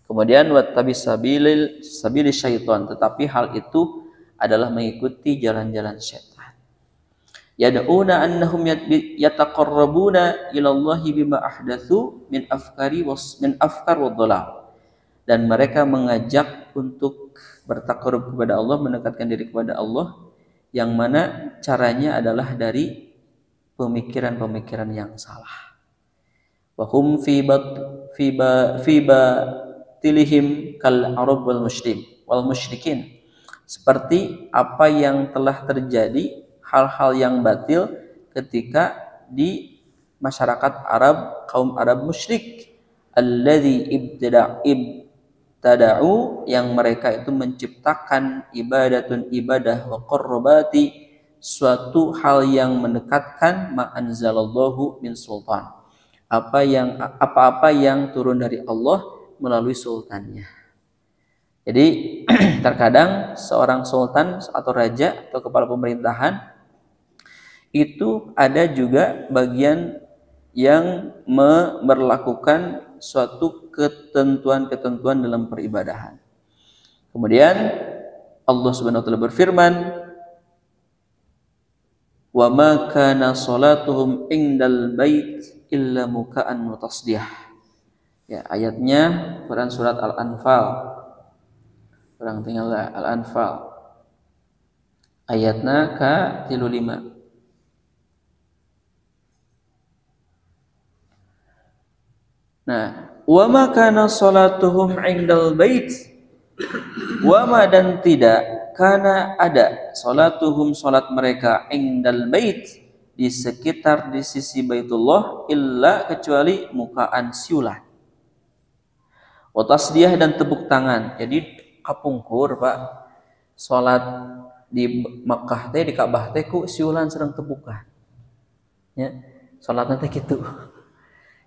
Kemudian wattabi sabili syaitan, tetapi hal itu adalah mengikuti jalan-jalan syaitan. Yad'una annahum yataqarrabuna ila Allah bima ahdatsu min afkar wa dhalal. Dan mereka mengajak untuk bertakarub kepada Allah, mendekatkan diri kepada Allah, yang mana caranya adalah dari pemikiran-pemikiran yang salah. Wa hum fi tilihim kal arab wal musyrikin, seperti apa yang telah terjadi hal-hal yang batil ketika di masyarakat Arab, kaum Arab musyrik, alladzi ibtada'u, yang mereka itu menciptakan ibadah wa qurbati, suatu hal yang mendekatkan ma anzalallahu min sultan, apa-apa yang turun dari Allah melalui sultannya. Jadi terkadang seorang sultan atau raja atau kepala pemerintahan itu ada juga bagian yang memberlakukan suatu ketentuan-ketentuan dalam peribadahan. Kemudian Allah Subhanahu wa taala berfirman, wa ma kana salatuhum indal bait illa muka'an wa tasdiyah. Ya, ayatnya Quran surat Al-Anfal. Kurang tinggal Al-Anfal. Ayatna ke-35. Nah, wa ma kana salatuhum indal bait, wa ma, dan tidak kana ada salatuhum, salat mereka, indal bait, di sekitar, di sisi Baitullah, illa, kecuali muka'an, siulan, wa tasdiyah, dan tepuk tangan. Jadi kapungkur Pak, salat di Makkah teh, di Ka'bah teh ku siulan sedang tepukan. Ya, salat nanti gitu.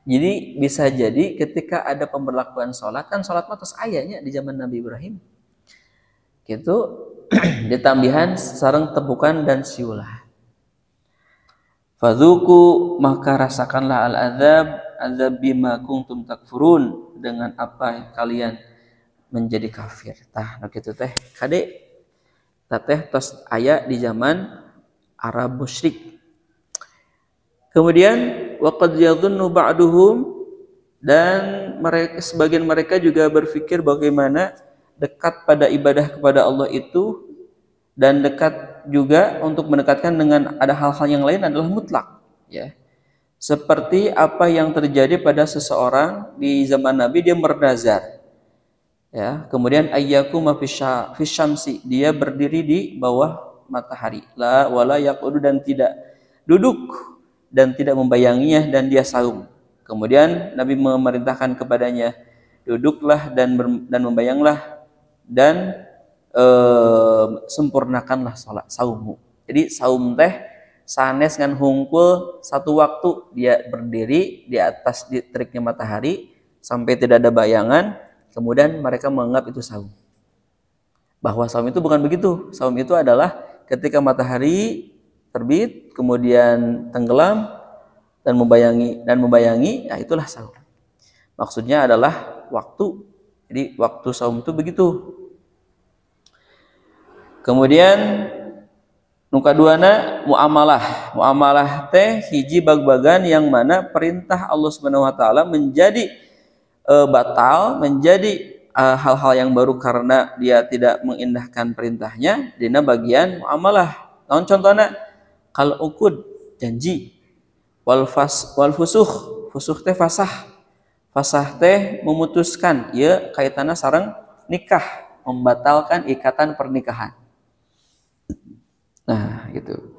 Jadi bisa jadi ketika ada pemberlakuan salat, kan salat mah tos ayanya di zaman Nabi Ibrahim. Gitu ditambihan sareng tepukan dan siulan. Fadzuku, maka rasakanlah azab bima kuntum takfurun, dengan apa kalian menjadi kafir. Tah nu kitu teh kade teh tos aya di zaman Arab musyrik. Kemudian waqad yadhunnu ba'duhum, dan mereka, sebagian mereka juga berpikir bagaimana dekat pada ibadah kepada Allah itu, dan dekat juga untuk mendekatkan dengan ada hal-hal yang lain adalah mutlak, ya. Seperti apa yang terjadi pada seseorang di zaman Nabi, dia bernazar, ya. Kemudian ayyakum fisyamsi, dia berdiri di bawah matahari, la wala yaqudu, dan tidak duduk dan tidak membayanginya, dan dia saum. Kemudian Nabi memerintahkan kepadanya, duduklah dan membayanglah, dan sempurnakanlah salat saummu. Jadi saum teh sanes ngan hungkul satu waktu, dia berdiri di atas di teriknya matahari sampai tidak ada bayangan, kemudian mereka menganggap itu saum. Bahwa saum itu bukan begitu. Saum itu adalah ketika matahari terbit kemudian tenggelam dan membayangi, ya itulah saum. Maksudnya adalah waktu. Jadi waktu saum itu begitu. Kemudian nu kaduana muamalah teh hiji bag-bagan yang mana perintah Allah Subhanahu wa taala menjadi batal, menjadi hal-hal yang baru karena dia tidak mengindahkan perintahnya. Dina bagian muamalah. Naon contohna? Kal uqud, janji, wal fusuh teh fasah. Fasah teh memutuskan ya kaitanna sareng nikah, membatalkan ikatan pernikahan. Nah, gitu.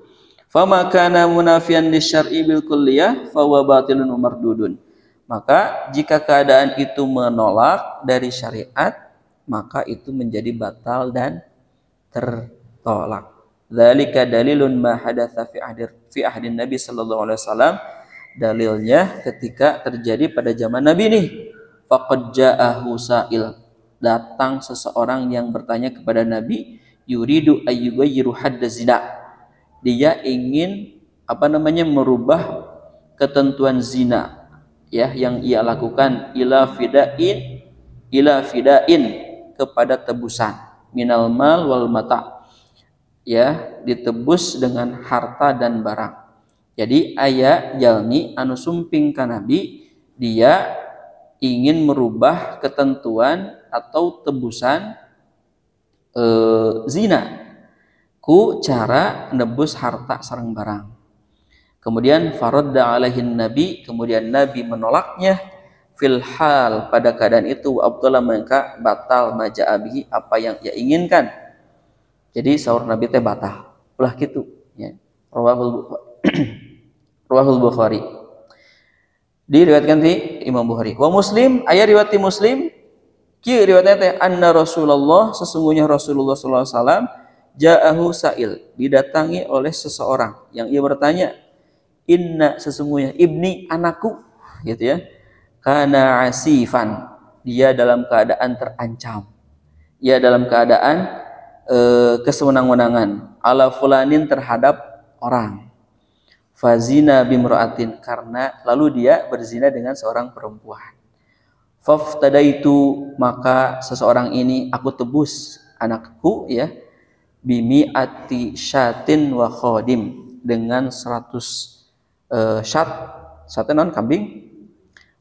Fama kana munafiyan lisyar'i bil kulliyah fa huwa batilun wa mardudun. Maka jika keadaan itu menolak dari syariat, maka itu menjadi batal dan tertolak. Dzalika dalilun ma hadatsa fi ahdin Nabi sallallahu alaihi wasallam. Dalilnya ketika terjadi pada zaman Nabi nih. Faqad ja'ahu sa'il. Datang seseorang yang bertanya kepada Nabi, yuridu ayyughayyiru hadda zina. Dia ingin merubah ketentuan zina ya yang ia lakukan ila fidain kepada tebusan minal mal wal mata, ya ditebus dengan harta dan barang. Jadi aya jalmi anu sumping ka Nabi, dia ingin merubah ketentuan atau tebusan zina ku cara nebus harta sareng barang. Kemudian faradda alaihin Nabi, kemudian Nabi menolaknya fil hal, pada keadaan itu abdullah maka batal maja'abihi, apa yang ia inginkan. Jadi sahur Nabi teh batal ulah gitu ya. Rawahul Bukhari, diriwayatkan di Imam Bukhari. Wa Muslim, aya riwayat di Muslim kieu riwayatnya teh anna Rasulullah, sesungguhnya Rasulullah sallallahu alaihi wasallam ja'ahu sa'il, didatangi oleh seseorang yang ia bertanya, inna, sesungguhnya ibni, anakku gitu ya, kana asifan, dia dalam keadaan terancam, dia dalam keadaan kesewenang-wenangan, ala fulanin, terhadap orang, fazina bimra'atin, karena lalu dia berzina dengan seorang perempuan. Faftadaitu, maka seseorang ini aku tebus anakku ya, bimi'ati syatin wa khodim, dengan 100 syat, syatnya non kambing,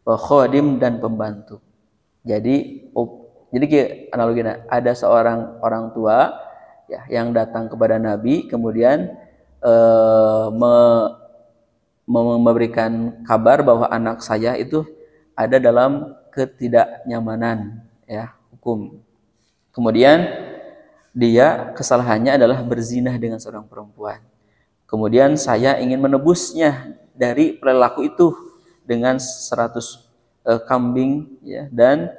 wa khodim, dan pembantu. Jadi kayak analoginya, ada seorang orang tua ya yang datang kepada Nabi, kemudian memberikan kabar bahwa anak saya itu ada dalam ketidaknyamanan ya hukum. Kemudian dia kesalahannya adalah berzinah dengan seorang perempuan. Kemudian saya ingin menebusnya dari perilaku itu dengan 100 kambing ya, dan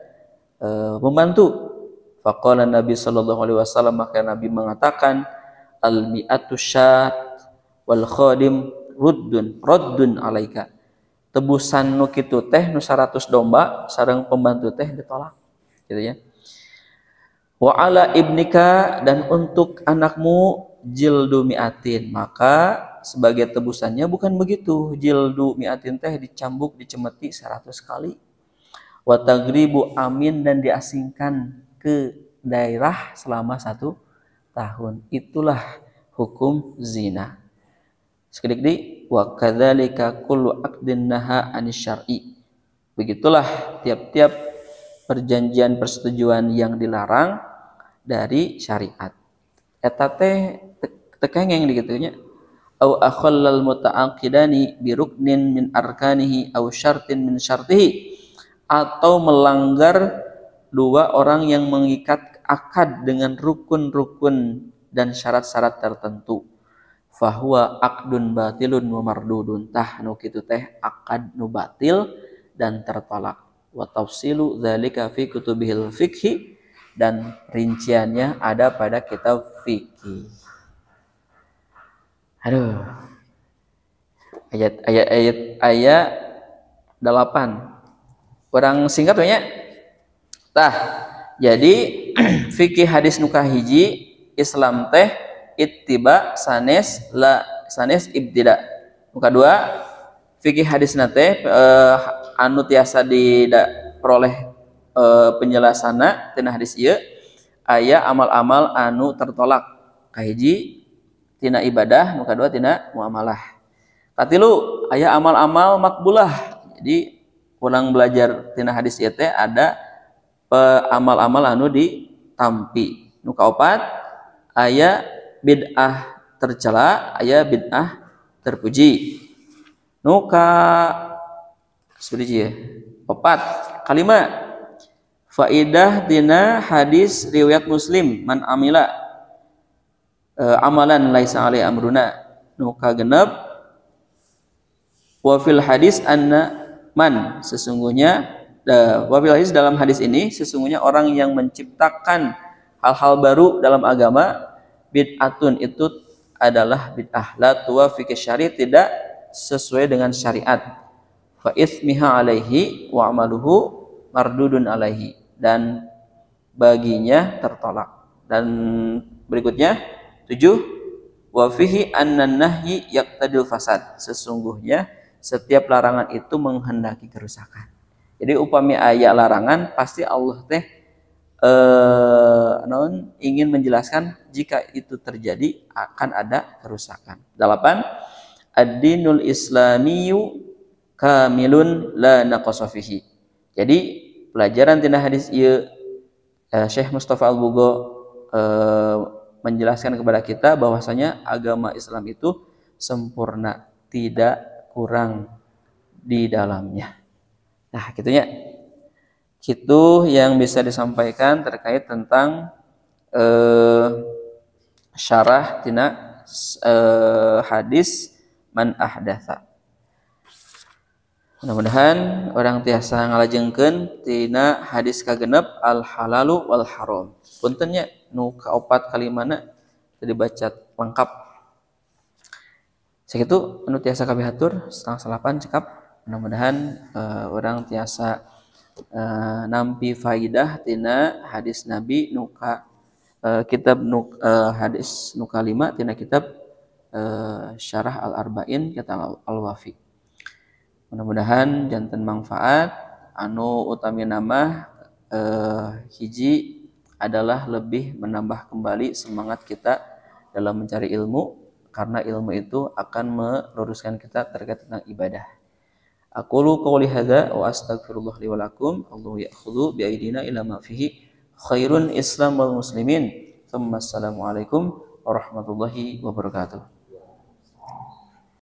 membantu. Faqala Nabi sallallahu alaihi wasallam, maka Nabi mengatakan, al mi'atu syat wal khadim raddun alaika. Tebusan nu kitu teh nu 100 domba sareng pembantu teh ditolak gitu ya. Wa ala ibnika, dan untuk anakmu jildu mi'atin, maka sebagai tebusannya bukan begitu, jildu mi'atin teh dicambuk, dicemeti 100 kali. Wa tagribu amin, dan diasingkan ke daerah selama 1 tahun. Itulah hukum zina. Sekedik di wa kadzalika kullu aqdin naha anis syar'i. Begitulah tiap-tiap perjanjian persetujuan yang dilarang dari syariat. Eta teh tekengeng digitunya. Au akhallal muta'aqidani bi ruknin min arkanihi au syartin min syartihi, atau melanggar dua orang yang mengikat akad dengan rukun-rukun dan syarat-syarat tertentu. Fahuwa aqdun batilun wa mardudun, tah nu kitu teh akad nu batil dan tertolak. Wa tafsilu dzalika fi kutubihil fiqhi, dan rinciannya ada pada kitab fikih. Aduh. Ayat 8. Kurang singkat banyak. Tah, jadi fikih hadis nu kahiji, Islam teh ittiba sanes ibtida. Nu kadua, fikih hadis nate anu tiasa diperoleh penjelasana tina hadis ieu aya amal-amal anu tertolak. Kahiji tina ibadah, nu kadua tina muamalah. Katilu aya amal-amal makbulah. Jadi kurang belajar tina hadis ieu teh ada amal-amal anu ditampi. Nu kaopat aya bid'ah tercela, aya bid'ah terpuji. Nu ka seperti ya. Opat kalima faidah dina hadis riwayat Muslim man amila amalan laisa alai amruna nu kagenep wa fil hadis anna man sesungguhnya wa fil hadis dalam hadis ini sesungguhnya orang yang menciptakan hal-hal baru dalam agama bid'atun itu adalah bid'ah la tuwafiqi syari' tidak sesuai dengan syariat fa itsmiha alaihi wa amaluhu mardudun alaihi dan baginya tertolak. Dan berikutnya 7 wa fihi annan nahyi yaqtadil fasad sesungguhnya setiap larangan itu menghendaki kerusakan. Jadi upami aya larangan pasti Allah teh ingin menjelaskan jika itu terjadi akan ada kerusakan. 8 ad-dinul islamiyyu kamilun la naqasa fihi. Jadi pelajaran tina hadis ieu Syekh Mustafa Al-Bugho menjelaskan kepada kita bahwasanya agama Islam itu sempurna, tidak kurang di dalamnya. Nah, gitunya. Itu yang bisa disampaikan terkait tentang syarah tina hadis man ahdatsa. Mudah-mudahan orang tiasa ngalajengkeun tina hadis kagenep al halalu wal haram. Punten nya nu kaopat kalimana teu dibaca lengkap. Sakitu anu tiasa kami hatur 7:30 cekap. Mudah-mudahan orang tiasa nampi faidah tina hadis Nabi nuka kitab hadis nuka 5 tina kitab Syarah Al-Arba'in kata Al-Wafi. Mudah-mudahan janten manfaat anu utami nama hiji adalah lebih menambah kembali semangat kita dalam mencari ilmu karena ilmu itu akan meluruskan kita terkait tentang ibadah. Aqulu qouli hadza wa astaghfirullah li wa lakum. Allahu ya'khudhu bi aidina ila ma fihi khairun islam wal muslimin. Assalamualaikum warahmatullahi wabarakatuh.